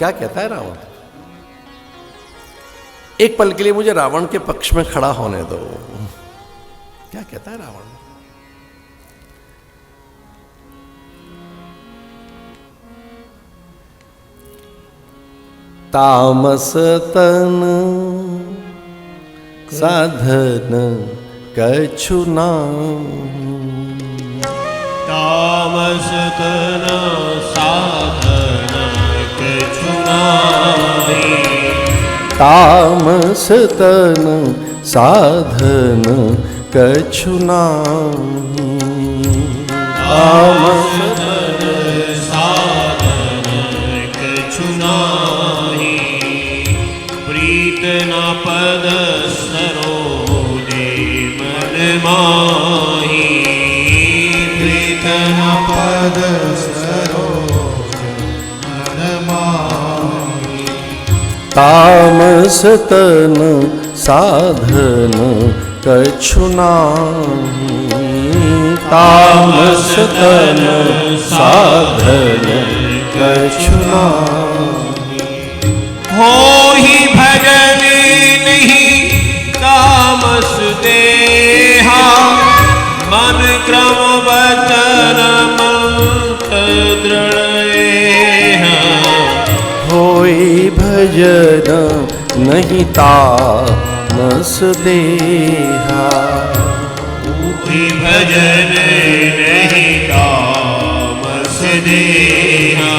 क्या कहता है रावण? एक पल के लिए मुझे रावण के पक्ष में खड़ा होने दो। क्या कहता है रावण? तामस तन साधन कछु नाहि, तामस तन साधन कछु नाहि, तामस तन साधन कछु नाहि, तामस तन साधन कछु नाहि, प्रीत न पद सरोजे मन माहि, प्रीत न पद सरोजे मन माहि, तामस तन साधन कछु नाहि, तामस तन साधन कछु नाहि, होहि भजन नहीं तामस देहा, मन क्रम वचन मंत्र दृढ़ एहा, होई भजन नहीं तामस देहा, होहि भजन नहीं तामस देहा,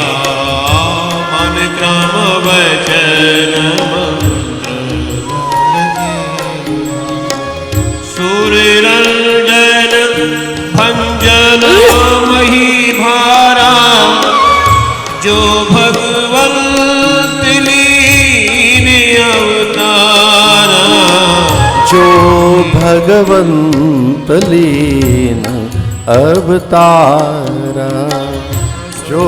मन क्रम वचन मंत्र सुर रंजन भंजन मही भारा, जो भगवंत लीन अवतारा, जो भगवंत लीन अवतारा, जो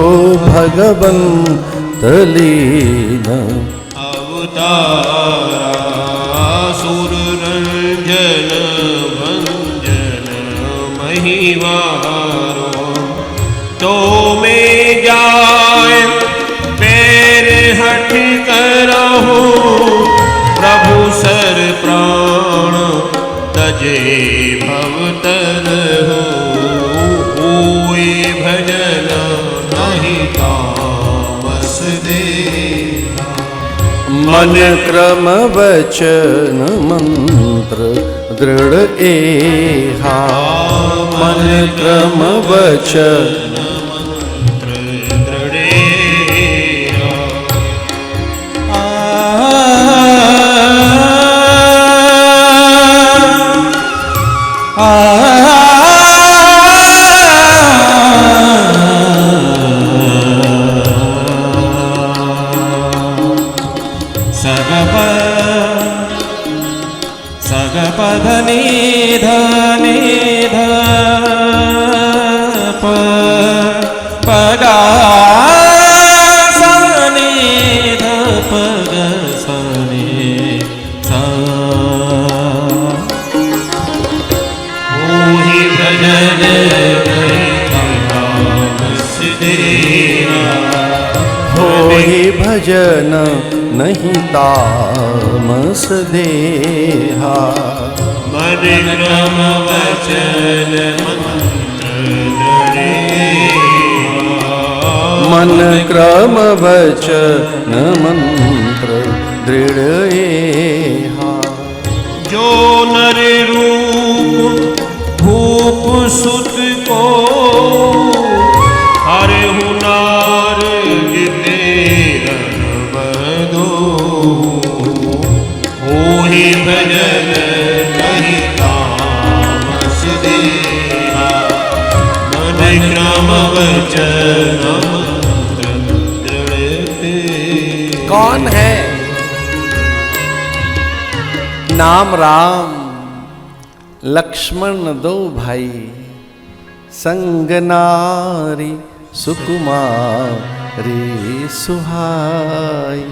भगवंत लीन अवतारा, सुर रंजन भंजन महिवारो, तो में जाए पैर हठ करहु, प्रभु सर प्राण तजे भवतर हो, होए भजन नहीं तामस देहा, मन क्रम वचन मंत्र दृढ़ एहा, मन क्रम वचन मंत्र दृढ़ एहा, सगपध निध निध पगा सनिध पग सनि सा, होहि भजन नहीं तामस देहा, होई भजन नहीं तामस देहा, मन क्रम वचन मंत्र दृढ़ एहा, मन क्रम वचन मंत्र दृढ़ एहा, जो नर रूप भूप सुत को हरहु नार जिते रणबदो, होहि भजन नहीं तामस देहा, मन क्रम वचन मंत्र दृढ़ एहा। कौन है? नाम राम लक्ष्मण दो भाई, संग नारी सुकुमारी सुहाई।